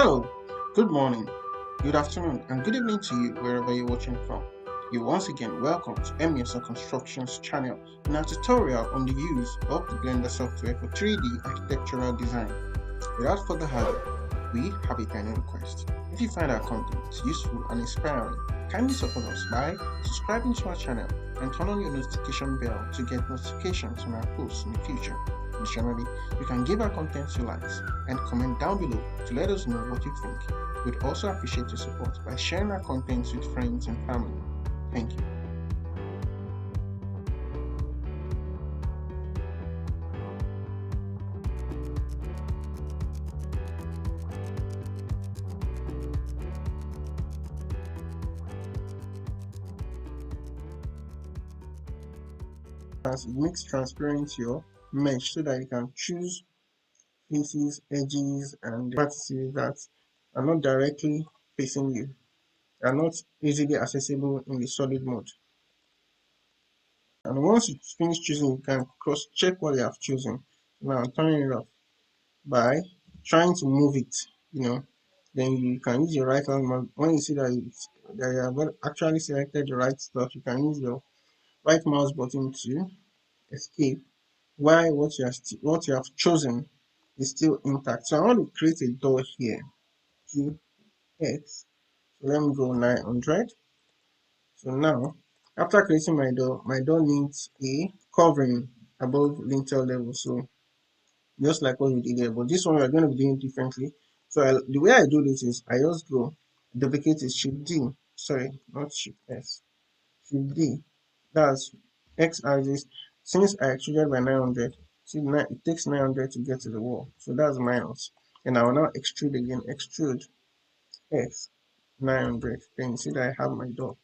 Hello, good morning, good afternoon, and good evening to you wherever you're watching from. You're once again welcome to Esan Constructions channel in our tutorial on the use of the Blender software for 3D architectural design. Without further ado, we have a tiny request. If you find our content useful and inspiring, kindly support us by subscribing to our channel and turn on your notification bell to get notifications on our posts in the future. Additionally, you can give our content your likes and comment down below to let us know what you think. We'd also appreciate your support by sharing our content with friends and family. Thank you. As it makes transparent your mesh so that you can choose faces, edges, and vertices that are not directly facing you, are not easily accessible in the solid mode. And once you finish choosing, you can cross check what you have chosen. Now I'm turning it off by trying to move it, then you can use your right hand when you see that you have actually selected the right stuff, you can use your right mouse button to escape while what you have chosen is still intact. So I want to create a door here. X. So let me go 900. So now, after creating my door needs a covering above lintel level. So just like what we did there, but this one we're going to be doing differently. So the way I do this is I just go duplicate is Shift D. Sorry, not Shift S. Shift D. That's X axis. Since I extruded by 900, see it takes 900 to get to the wall. So that's minus. And I will now extrude again. Extrude X 900. Then you see that I have my door.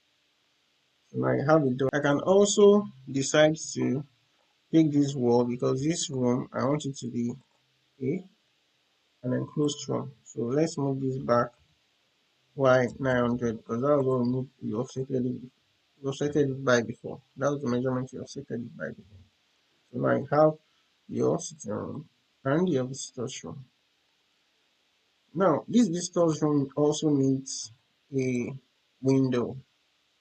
So now I have a door. I can also decide to take this wall because this room I want it to be a an enclosed room. So let's move this back y 900 because that was what we offsetted it by before. That was the measurement you offsetted it by before. So now you have your sitting room and your visitor's room. Now this visitor's room also needs a window.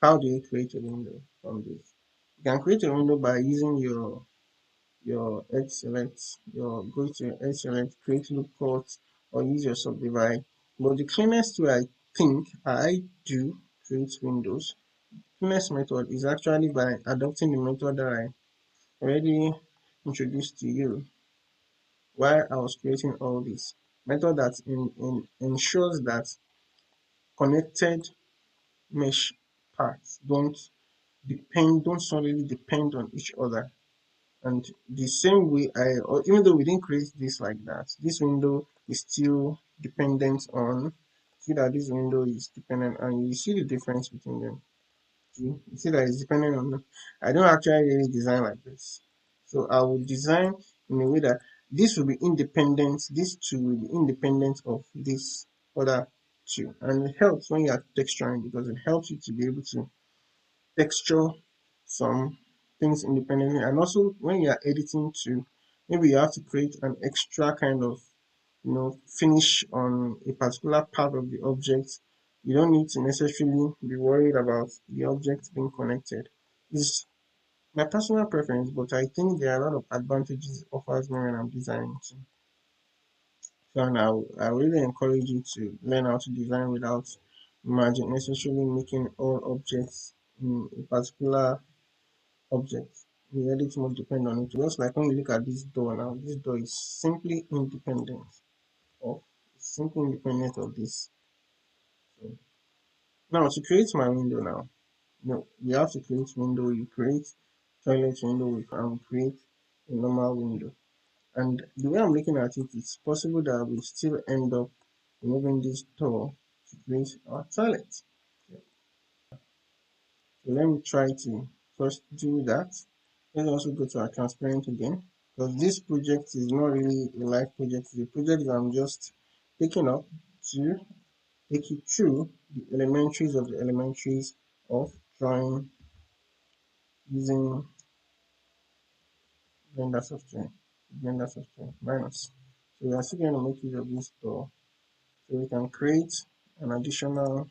How do you create a window from this? You can create a window by using your edge select, your go to your edge select, create loop cuts, or use your subdivide. But the cleanest way I think I do create windows, cleanest method is actually by adopting the method that I already introduced to you while I was creating all this. Method that ensures that connected mesh parts don't solely depend on each other. And the same way or even though we didn't create this like that, this window is still dependent on, see that this window is dependent, and you see the difference between them. You see that it's dependent on, I don't actually really design like this. So I will design in a way that this will be independent, these two will be independent of this other two. And it helps when you are texturing because it helps you to be able to texture some things independently, and also when you are editing to, maybe you have to create an extra kind of finish on a particular part of the object. You don't need to necessarily be worried about the object being connected. It's my personal preference, but I think there are a lot of advantages it offers me when I'm designing too. So now I really encourage you to learn how to design without necessarily making all objects in a particular object. The edit mode depend on it. Just like when you look at this door now, this door is simply independent of this. So now to create my window now, you have to create window, you create toilet window, you can create a normal window. And the way I'm looking at it, it's possible that we still end up removing this door to create our toilet. So let me try to first do that. Let's also go to our transparent again, because this project is not really a live project. It's a project that I'm just taking up to take you through the elementaries of the elementaries of drawing using Blender software. Blender software minus. So we are still going to make use of this door. So we can create an additional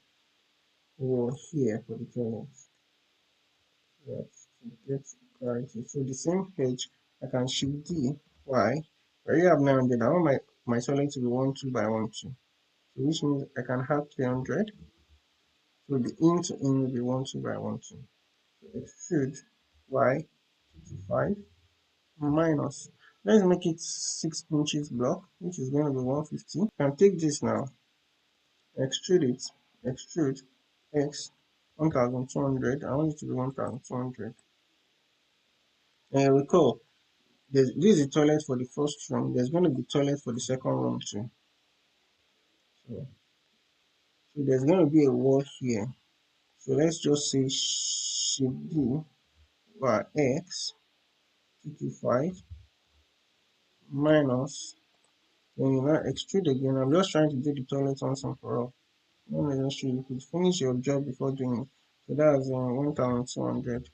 wall here for the toilet. Let's get clarity. So the same page, I can shift D, Y, where you have 900. I want my toilet to be 12 by 12. So which means I can have 300. So the in to in will be 12 by 12. So extrude Y to 5 minus. Let's make it 6 inches block, which is going to be 150. You can take this now, extrude it, extrude X 1200. I want it to be 1200. And recall, this is the toilet for the first room. There's going to be toilet for the second room too. So there's going to be a wall here. So let's just say shift D by X 225 minus. Then you now extrude again. I'm just trying to do the toilet once and for all. Not necessarily you could finish your job before doing it. So that's 1200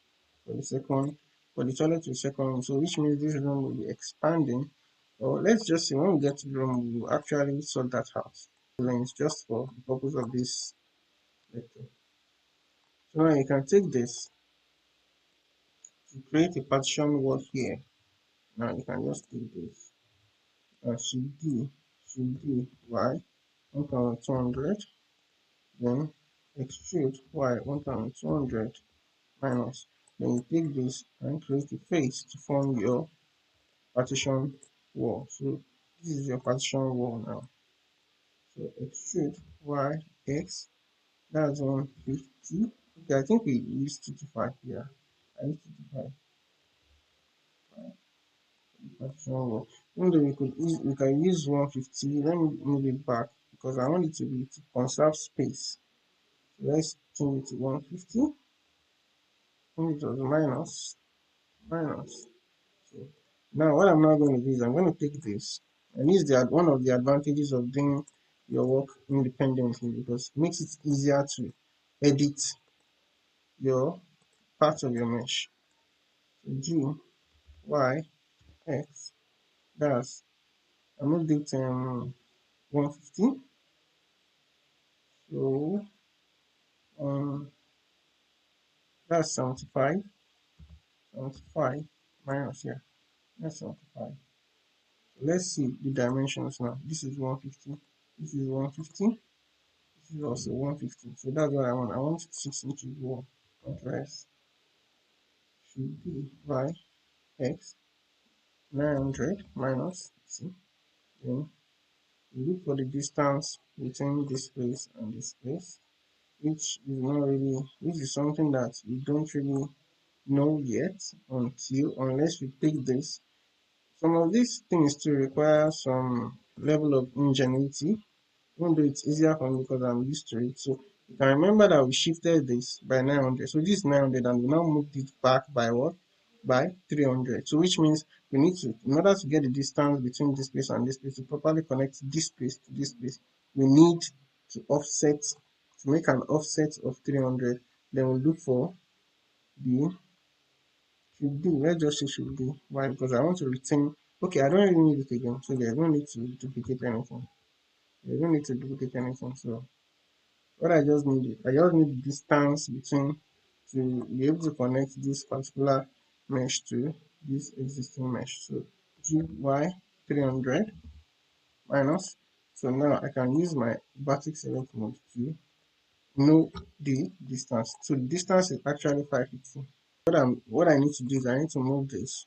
for the second, for the toilet to the second room. So which means this room will be expanding. Or let's just say when we get to the room, we will actually sort that out. Length just for the purpose of this lecture. So now you can take this to create a partition wall here. Now you can just take this. Shift D, Y, 1200, then extrude Y 1200 minus. Then you take this and create a face to form your partition wall. So this is your partition wall now. So extrude Y X, that's 150. Okay, I think we used 225 here. I used 225 partition wall. Even though we can use 150, let me move it back because I want it to be to conserve space. So let's change it to 150. And it was minus. So now what I'm now going to do is I'm going to take this, and this is one of the advantages of doing your work independently because it makes it easier to edit your parts of your mesh. So G, Y, X, that's I moved it 150. So that's 75 minus here. That's 75. So let's see the dimensions now. This is 150. This is 150. This is also 150. So that's what I want. I want 6 inches wall. Contrast should be by x 900 minus, see, then you look for the distance between this place and this place, which is not really, which is something that you don't really know yet unless you take this. Some of these things to require some level of ingenuity, even though it's easier for me because I'm used to it. So you can remember that we shifted this by 900. So this is 900 and we now moved it back by what? By 300. So which means we need to, in order to get the distance between this place and this place, to properly connect this place to this place, we need to offset, to make an offset of 300. Then we'll look for the should be, let's just say should be. Why? Because I want to retain, okay, I don't really need it again. So there's no need to duplicate anything. There's no need to duplicate anything. So what I just need the distance between to be able to connect this particular mesh to this existing mesh. So GY 300 minus. So now I can use my batik select mode to know the distance. So the distance is actually 550. What I need to do is I need to move this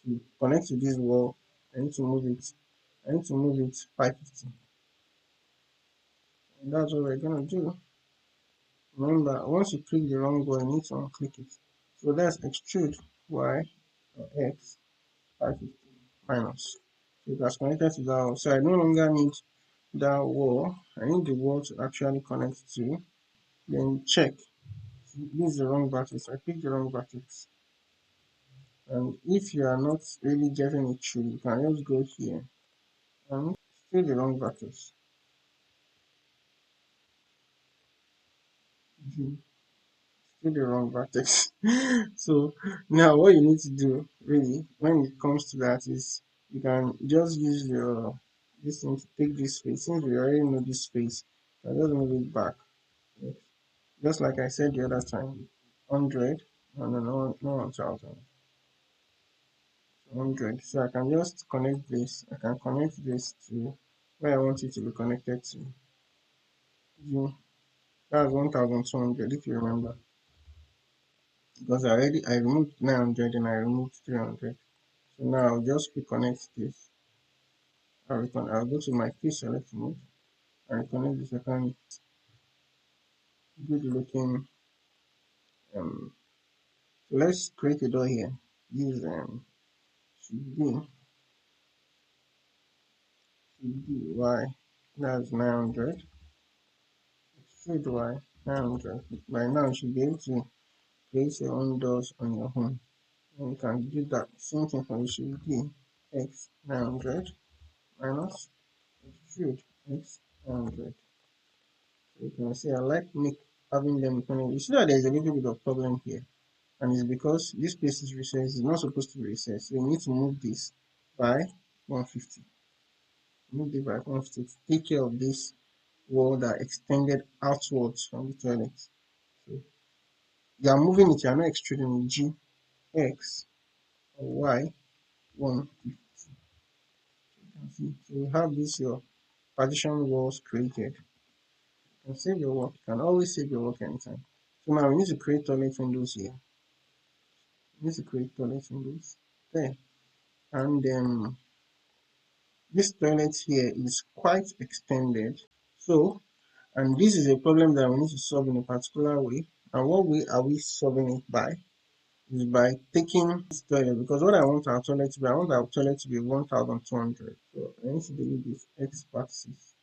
to connect to this wall. I need to move it. I need to move it 550. And that's what we're gonna do. Remember, once you click the wrong one, you need to unclick it. So that's extrude y or x 550 minus. So that's connected to that wall. So I no longer need that wall. I need the wall to actually connect to. Then check. This is the wrong brackets. I picked the wrong brackets. And if you are not really getting it through, you can just go here and still the wrong brackets. Still the wrong brackets. So now what you need to do really when it comes to that is you can just use this thing to take this space. Since we already know this space, I just move it back. Yes. Just like I said the other time, 100, no 1000, 100. So I can just connect this. I can connect this to where I want it to be connected to. That's 1200 if you remember. Because I removed 900 and I removed 300. So now I'll just reconnect this. I'll go to my key select mode and reconnect the second good looking. Um, so let's create a door here. Use should be y. That's 900. Should y 900. By now you should be able to create your own doors on your home. And you can do that same thing for the should be x 900 minus should x 900. So you can see I like having them connected. You see that there's a little bit of problem here. And it's because this place is recessed, it's not supposed to be recessed. So you need to move this by 150. Move it by 150 to take care of this wall that extended outwards from the toilet. So you are moving it, you are not extruding it. G, X, or Y, 150. So you have this your partition walls created. You can save your work. You can always save your work anytime. So now we need to create toilet windows here. We need to create toilet windows there. And this toilet here is quite extended. So, and this is a problem that we need to solve in a particular way. And what way are we solving it by? Is by taking this toilet, because what I want our toilet to be, I want our toilet to be 1200. So I need to delete this x axis.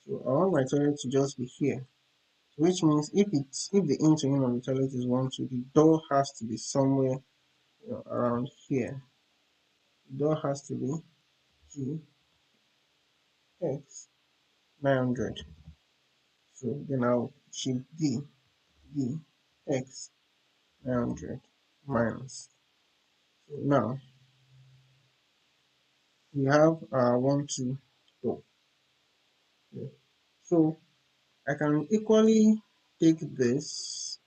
So I want my toilet to just be here. So which means if the in to in of the toilet is 1, 2, the door has to be somewhere around here. The door has to be G x 900. So then I'll shift D x 900 minus. So now we have our 1, 2 door. Yeah. So I can equally take this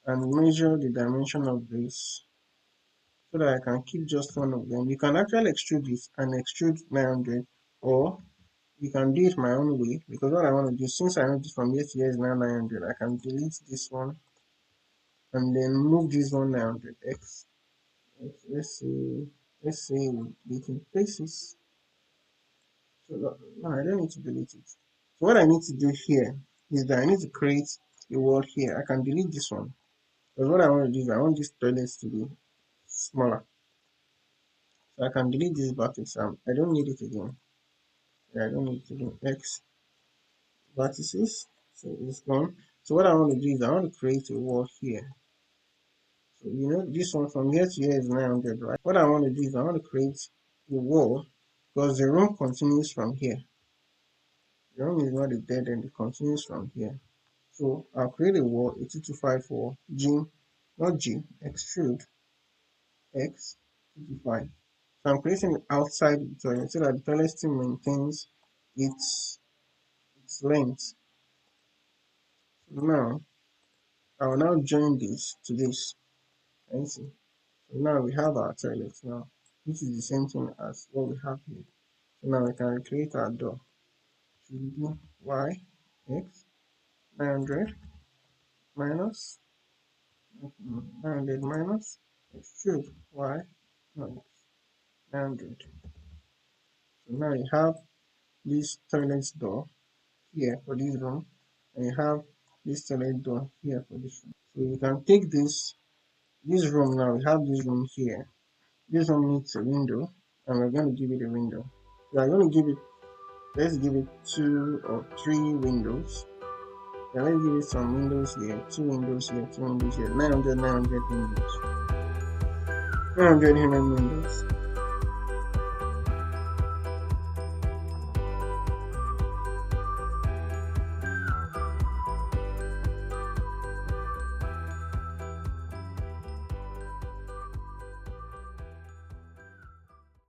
and measure the dimension of this so that I can keep just one of them. You can actually extrude this and extrude 900, or you can do it my own way, because what I want to do, since I know this from here to here is now 900, I can delete this one and then move this one 900x. Let's say deleting places. So no, I don't need to delete it. So what I need to do here is that I need to create a word here. I can delete this one. Because what I want to do is I want this toilet to be smaller. So I can delete this vertex. I don't need it again. Yeah, I don't need it again. X vertices. So it's gone. So what I want to do is I want to create a wall here. So this one from here to here is 900, right? What I want to do is I want to create a wall because the room continues from here. The room is not a dead end, it continues from here. So I'll create a wall, a 2254 G, not G, extrude X 225. So I'm creating it outside the toilet so that the toilet still maintains its length. So now I will now join this to this. And see. So now we have our toilet now. This is the same thing as what we have here. So now we can recreate our door. So we do y x 900 minus 900 minus extrude y no, 900. So now you have this toilet door here for this room, and you have this toilet door here for this room. So you can take this room now. We have this room here. This one needs a window, and we're going to give it a window. We are going to give it, let's give it 2 or 3 windows. Yeah, let's give it some windows here, 2 windows here, 2 windows here, 900 windows, 900 windows.